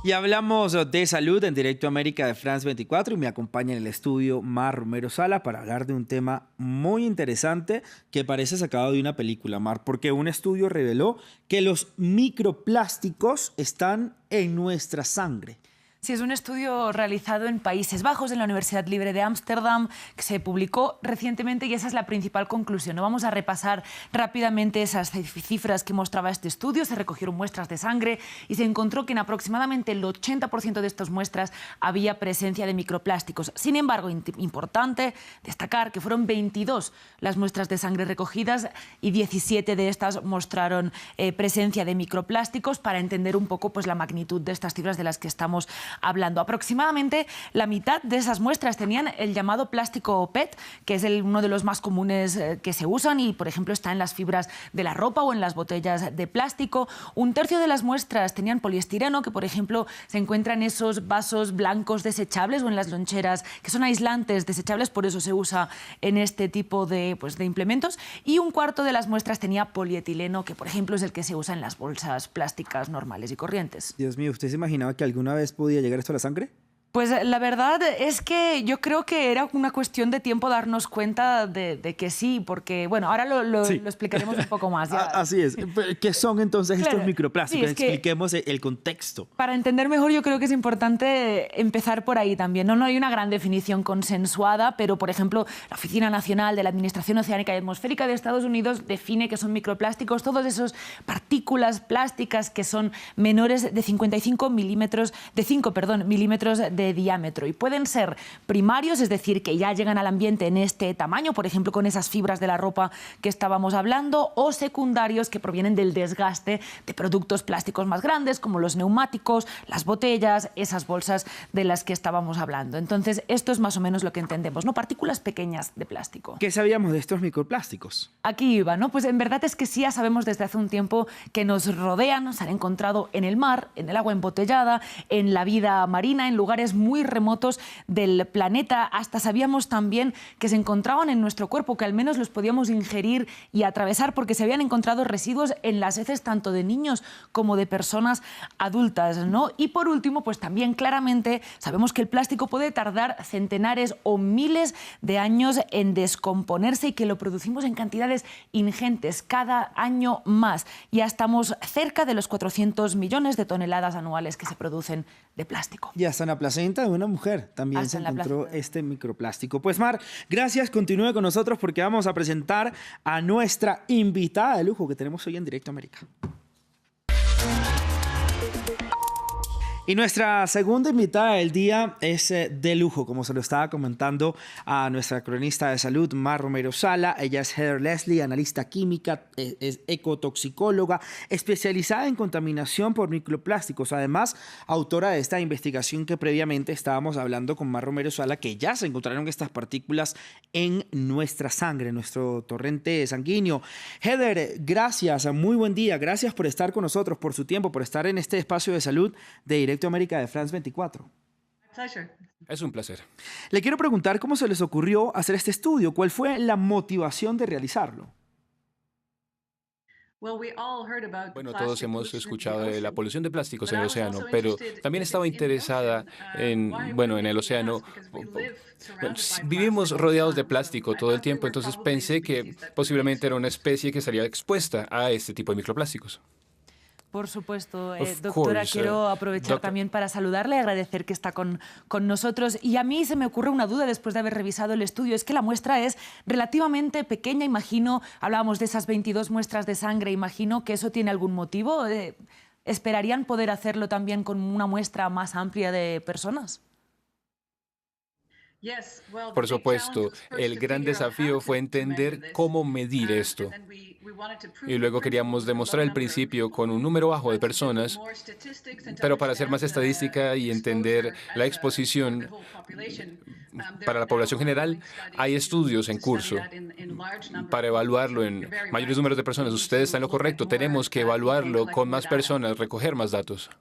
Y hablamos de salud en Directo América de France 24 y me acompaña en el estudio Mar Romero Sala para hablar de un tema muy interesante que parece sacado de una película, Mar, porque un estudio reveló que los microplásticos están en nuestra sangre. Sí, es un estudio realizado en Países Bajos, en la Universidad Libre de Ámsterdam, que se publicó recientemente y esa es la principal conclusión. No vamos a repasar rápidamente esas cifras que mostraba este estudio. Se recogieron muestras de sangre y se encontró que en aproximadamente el 80% de estas muestras había presencia de microplásticos. Sin embargo, importante destacar que fueron 22 las muestras de sangre recogidas y 17 de estas mostraron presencia de microplásticos, para entender un poco pues, la magnitud de estas cifras de las que estamos hablando. Aproximadamente la mitad de esas muestras tenían el llamado plástico PET, que es uno de los más comunes que se usan y, por ejemplo, está en las fibras de la ropa o en las botellas de plástico. Un tercio de las muestras tenían poliestireno, que, por ejemplo, se encuentra en esos vasos blancos desechables o en las loncheras, que son aislantes desechables, por eso se usa en este tipo de implementos. Y un cuarto de las muestras tenía polietileno, que, por ejemplo, es el que se usa en las bolsas plásticas normales y corrientes. Dios mío, ¿usted se imaginaba que alguna vez podía llegar esto a la sangre? Pues la verdad es que yo creo que era una cuestión de tiempo darnos cuenta de que sí, porque, bueno, ahora lo explicaremos un poco más. Ya. Así es. ¿Qué son entonces estos microplásticos? Sí, Expliquemos el contexto. Para entender mejor, yo creo que es importante empezar por ahí también. No hay una gran definición consensuada, pero, por ejemplo, la Oficina Nacional de la Administración Oceánica y Atmosférica de Estados Unidos define que son microplásticos todos esos partículas plásticas que son menores de 55 milímetros, de 5 milímetros de diámetro, y pueden ser primarios, es decir, que ya llegan al ambiente en este tamaño, por ejemplo, con esas fibras de la ropa que estábamos hablando, o secundarios, que provienen del desgaste de productos plásticos más grandes, como los neumáticos, las botellas, esas bolsas de las que estábamos hablando. Entonces, esto es más o menos lo que entendemos, ¿no? Partículas pequeñas de plástico. ¿Qué sabíamos de estos microplásticos? Aquí iba, ¿no? Pues en verdad es que sí, ya sabemos desde hace un tiempo que nos rodean, se han encontrado en el mar, en el agua embotellada, en la vida marina, en lugares muy remotos del planeta. Hasta sabíamos también que se encontraban en nuestro cuerpo, que al menos los podíamos ingerir y atravesar, porque se habían encontrado residuos en las heces tanto de niños como de personas adultas, ¿no? Y por último, pues también claramente sabemos que el plástico puede tardar centenares o miles de años en descomponerse y que lo producimos en cantidades ingentes cada año más. Ya estamos cerca de los 400 millones de toneladas anuales que se producen de plástico. Y hasta en la placenta de una mujer también se encontró este microplástico. Pues Mar, gracias, continúe con nosotros porque vamos a presentar a nuestra invitada de lujo que tenemos hoy en Directo América. Y nuestra segunda invitada del día es de lujo, como se lo estaba comentando a nuestra cronista de salud, Mar Romero Sala. Ella es Heather Leslie, analista química, es ecotoxicóloga, especializada en contaminación por microplásticos. Además, autora de esta investigación que previamente estábamos hablando con Mar Romero Sala, que ya se encontraron estas partículas en nuestra sangre, en nuestro torrente sanguíneo. Heather, gracias, muy buen día. Gracias por estar con nosotros, por su tiempo, por estar en este espacio de salud de Directo América de France 24. Es un placer. Le quiero preguntar cómo se les ocurrió hacer este estudio. ¿Cuál fue la motivación de realizarlo? Bueno, todos hemos escuchado de la polución de plásticos en el océano, pero también estaba interesada en el océano. Vivimos rodeados de plástico todo el tiempo, entonces pensé que posiblemente era una especie que estaría expuesta a este tipo de microplásticos. Por supuesto, doctora, quiero aprovechar también para saludarle y agradecer que está con nosotros. Y a mí se me ocurre una duda después de haber revisado el estudio. Es que la muestra es relativamente pequeña, imagino. Hablábamos de esas 22 muestras de sangre. Imagino que eso tiene algún motivo. ¿Esperarían poder hacerlo también con una muestra más amplia de personas? Por supuesto, el gran desafío fue entender cómo medir esto. Y luego queríamos demostrar el principio con un número bajo de personas, pero para hacer más estadística y entender la exposición para la población general, hay estudios en curso para evaluarlo en mayores números de personas. Usted está en lo correcto, tenemos que evaluarlo con más personas, recoger más datos.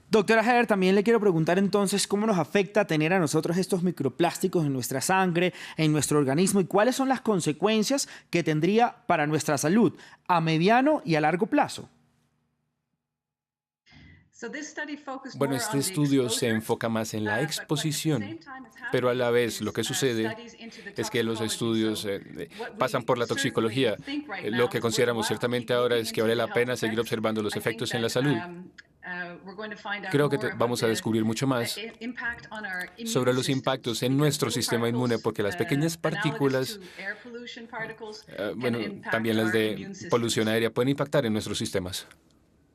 Doctora Heather, también le quiero preguntar entonces cómo nos afecta tener a nosotros estos microplásticos en nuestra sangre, en nuestro organismo, y cuáles son las consecuencias que tendría para nuestra salud a mediano y a largo plazo. Bueno, este estudio se enfoca más en la exposición, pero a la vez lo que sucede es que los estudios pasan por la toxicología. Lo que consideramos ciertamente ahora es que vale la pena seguir observando los efectos en la salud. Creo que vamos a descubrir mucho más sobre los impactos en nuestro sistema inmune, porque las pequeñas partículas, bueno, también las de polución aérea, pueden impactar en nuestros sistemas.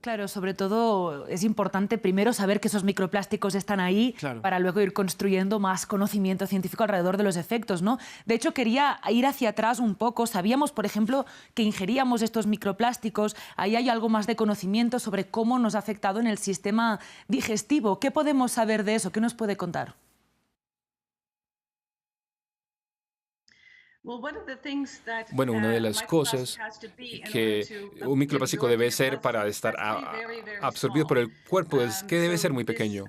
Claro, sobre todo es importante primero saber que esos microplásticos están ahí para luego ir construyendo más conocimiento científico alrededor de los efectos, ¿no? De hecho, quería ir hacia atrás un poco. Sabíamos, por ejemplo, que ingeríamos estos microplásticos. Ahí hay algo más de conocimiento sobre cómo nos ha afectado en el sistema digestivo. ¿Qué podemos saber de eso? ¿Qué nos puede contar? Bueno, una de las cosas que un microplástico debe ser para estar absorbido por el cuerpo es que debe ser muy pequeño.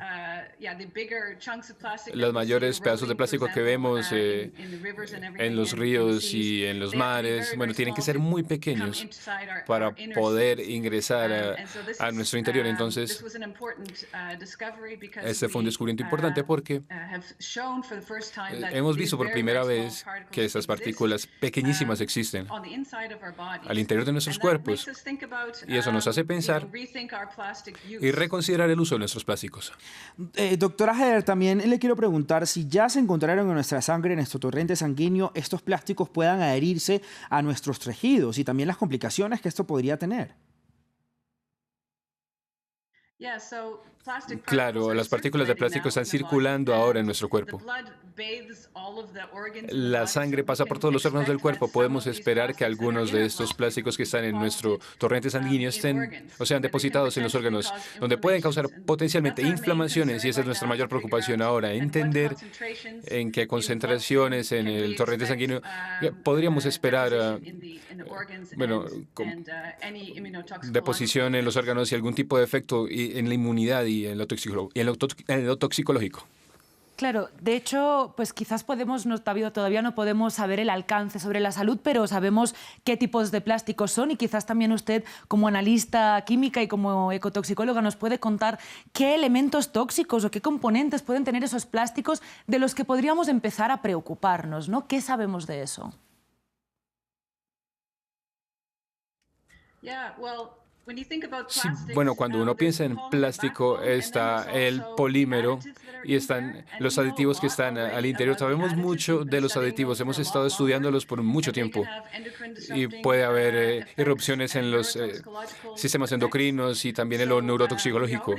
Los mayores pedazos de plástico que vemos en los ríos y en los mares, bueno, tienen que ser muy pequeños para poder ingresar a nuestro interior. Entonces, este fue un descubrimiento importante porque hemos visto por primera vez que estas partículas pequeñísimas existen al interior de nuestros cuerpos, y eso nos hace pensar y reconsiderar el uso de nuestros plásticos. Doctora Heather, también le quiero preguntar si ya se encontraron en nuestra sangre, en nuestro torrente sanguíneo, estos plásticos puedan adherirse a nuestros tejidos y también las complicaciones que esto podría tener. Claro, las partículas de plástico están circulando ahora en nuestro cuerpo. La sangre pasa por todos los órganos del cuerpo. Podemos esperar que algunos de estos plásticos que están en nuestro torrente sanguíneo estén o sean depositados en los órganos, donde pueden causar potencialmente inflamaciones, y esa es nuestra mayor preocupación ahora, entender en qué concentraciones en el torrente sanguíneo podríamos esperar, bueno, deposición en los órganos y algún tipo de efecto en la inmunidad y en lo toxicológico. Claro, de hecho, pues quizás todavía no podemos saber el alcance sobre la salud, pero sabemos qué tipos de plásticos son, y quizás también usted, como analista química y como ecotoxicóloga, nos puede contar qué elementos tóxicos o qué componentes pueden tener esos plásticos de los que podríamos empezar a preocuparnos, ¿no? ¿Qué sabemos de eso? Sí, bueno, cuando uno piensa en plástico, está el polímero y están los aditivos que están al interior. Sabemos mucho de los aditivos, hemos estado estudiándolos por mucho tiempo, y puede haber irrupciones en los sistemas endocrinos y también en lo neurotoxicológico.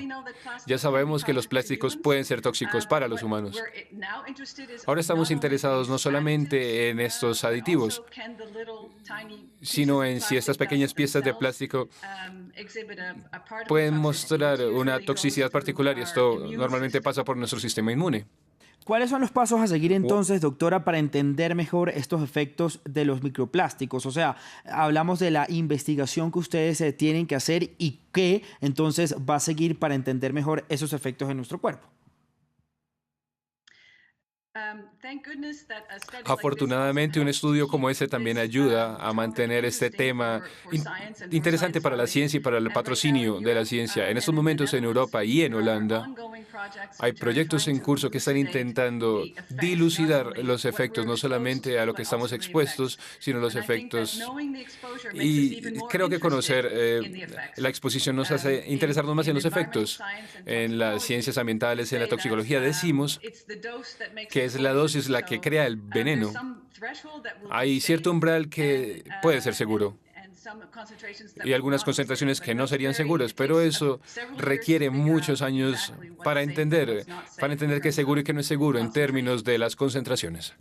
Ya sabemos que los plásticos pueden ser tóxicos para los humanos. Ahora estamos interesados no solamente en estos aditivos, sino en si estas pequeñas piezas de plástico pueden mostrar una toxicidad particular, y esto normalmente pasa por nuestro sistema inmune. ¿Cuáles son los pasos a seguir entonces, doctora, para entender mejor estos efectos de los microplásticos? O sea, hablamos de la investigación que ustedes tienen que hacer y qué entonces va a seguir para entender mejor esos efectos en nuestro cuerpo. Afortunadamente, un estudio como este también ayuda a mantener este tema interesante para la ciencia y para el patrocinio de la ciencia. En estos momentos, en Europa y en Holanda, hay proyectos en curso que están intentando dilucidar los efectos, no solamente a lo que estamos expuestos, sino los efectos. Y creo que conocer la exposición nos hace interesarnos más en los efectos. En las ciencias ambientales, en la toxicología, decimos que es la dosis la que crea el veneno. Hay cierto umbral que puede ser seguro y algunas concentraciones que no serían seguras, pero eso requiere muchos años para entender qué es seguro y qué no es seguro en términos de las concentraciones.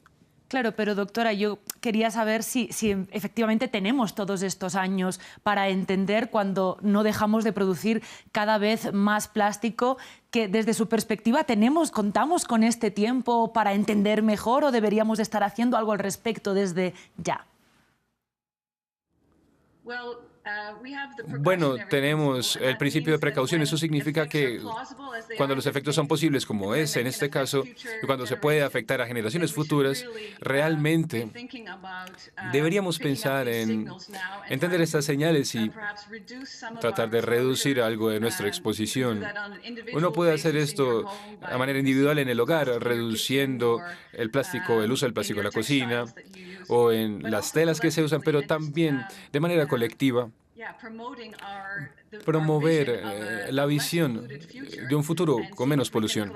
Claro, pero doctora, yo quería saber si efectivamente tenemos todos estos años para entender cuando no dejamos de producir cada vez más plástico, que desde su perspectiva contamos con este tiempo para entender mejor, o deberíamos de estar haciendo algo al respecto desde ya. Bueno, tenemos el principio de precaución. Eso significa que cuando los efectos son posibles, como es en este caso, y cuando se puede afectar a generaciones futuras, realmente deberíamos pensar en entender estas señales y tratar de reducir algo de nuestra exposición. Uno puede hacer esto a manera individual en el hogar, reduciendo el plástico, el uso del plástico en la cocina o en las telas que se usan, pero también de manera colectiva promover la visión de un futuro con menos polución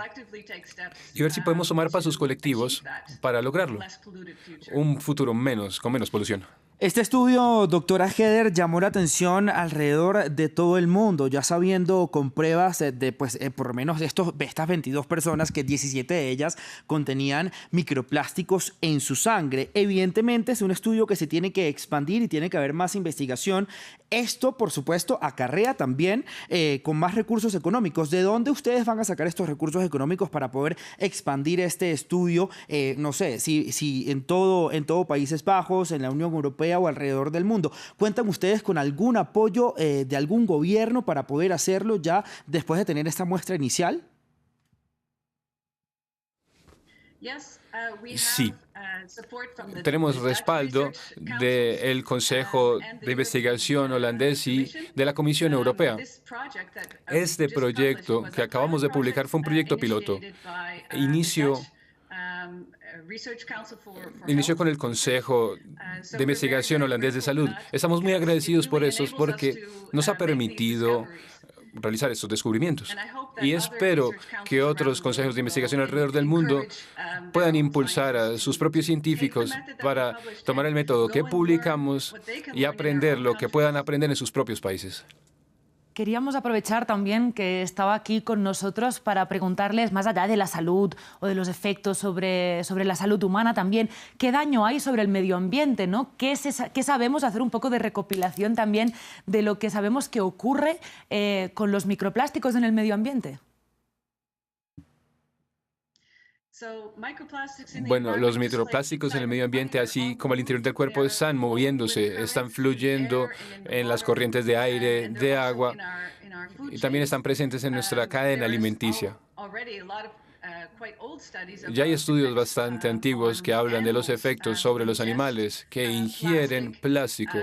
y ver si podemos tomar pasos colectivos para lograrlo, un futuro con menos polución. Este estudio, doctora Heather, llamó la atención alrededor de todo el mundo, ya sabiendo con pruebas de por lo menos estas 22 personas, que 17 de ellas contenían microplásticos en su sangre. Evidentemente es un estudio que se tiene que expandir y tiene que haber más investigación. Esto, por supuesto, acarrea también con más recursos económicos. ¿De dónde ustedes van a sacar estos recursos económicos para poder expandir este estudio? No sé, si en todo Países Bajos, en la Unión Europea o alrededor del mundo. ¿Cuentan ustedes con algún apoyo de algún gobierno para poder hacerlo ya después de tener esta muestra inicial? Sí, tenemos respaldo del Consejo de Investigación holandés y de la Comisión Europea. Este proyecto que acabamos de publicar fue un proyecto piloto. Inició con el Consejo de Investigación holandés de Salud. Estamos muy agradecidos por eso, porque nos ha permitido realizar estos descubrimientos. Y espero que otros consejos de investigación alrededor del mundo puedan impulsar a sus propios científicos para tomar el método que publicamos y aprender lo que puedan aprender en sus propios países. Queríamos aprovechar también que estaba aquí con nosotros para preguntarles, más allá de la salud o de los efectos sobre la salud humana también, ¿qué daño hay sobre el medio ambiente, ¿no? ¿Qué sabemos? Hacer un poco de recopilación también de lo que sabemos que ocurre con los microplásticos en el medio ambiente. Bueno, los microplásticos en el medio ambiente, así como el interior del cuerpo, están moviéndose, están fluyendo en las corrientes de aire, de agua, y también están presentes en nuestra cadena alimenticia. Ya hay estudios bastante antiguos que hablan de los efectos sobre los animales que ingieren plástico,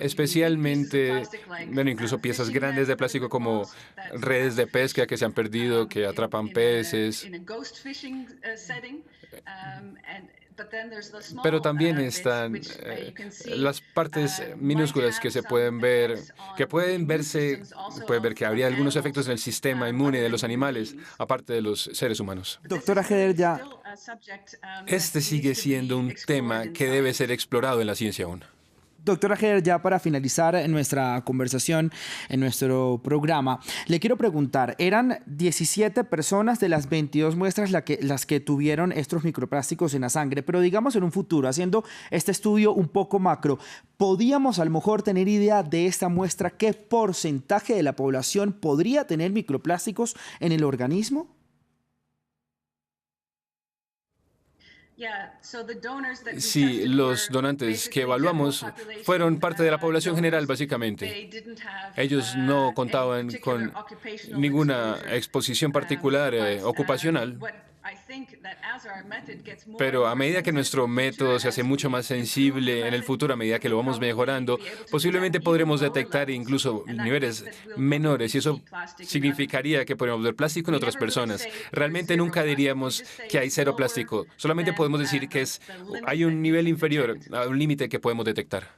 especialmente, bueno, incluso piezas grandes de plástico como redes de pesca que se han perdido, que atrapan peces. Pero también están las partes minúsculas que se pueden ver, que pueden ver que habría algunos efectos en el sistema inmune de los animales, aparte de los seres humanos. Doctora Heather, ya. Este sigue siendo un tema que debe ser explorado en la ciencia aún. Doctora Heather, ya para finalizar nuestra conversación en nuestro programa, le quiero preguntar, eran 17 personas de las 22 muestras las que tuvieron estos microplásticos en la sangre, pero digamos en un futuro, haciendo este estudio un poco macro, ¿podíamos a lo mejor tener idea de esta muestra qué porcentaje de la población podría tener microplásticos en el organismo? Sí, los donantes que evaluamos fueron parte de la población general, básicamente. Ellos no contaban con ninguna exposición particular ocupacional. Pero a medida que nuestro método se hace mucho más sensible en el futuro, a medida que lo vamos mejorando, posiblemente podremos detectar incluso niveles menores, y eso significaría que podemos ver plástico en otras personas. Realmente nunca diríamos que hay cero plástico, solamente podemos decir que hay un nivel inferior a un límite que podemos detectar.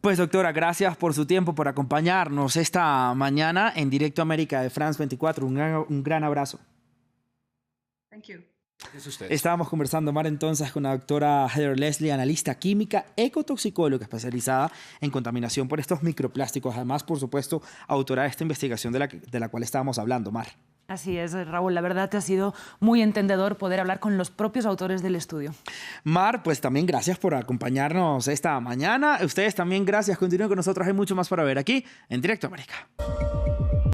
Pues doctora, gracias por su tiempo, por acompañarnos esta mañana en Directo América de France 24. Un gran abrazo. Estábamos conversando, Mar, entonces con la doctora Heather Leslie, analista química, ecotoxicóloga especializada en contaminación por estos microplásticos. Además, por supuesto, autora de esta investigación de la cual estábamos hablando, Mar. Así es, Raúl. La verdad te ha sido muy entendedor poder hablar con los propios autores del estudio. Mar, pues también gracias por acompañarnos esta mañana. Ustedes también gracias. Continúen con nosotros. Hay mucho más para ver aquí en Directo América.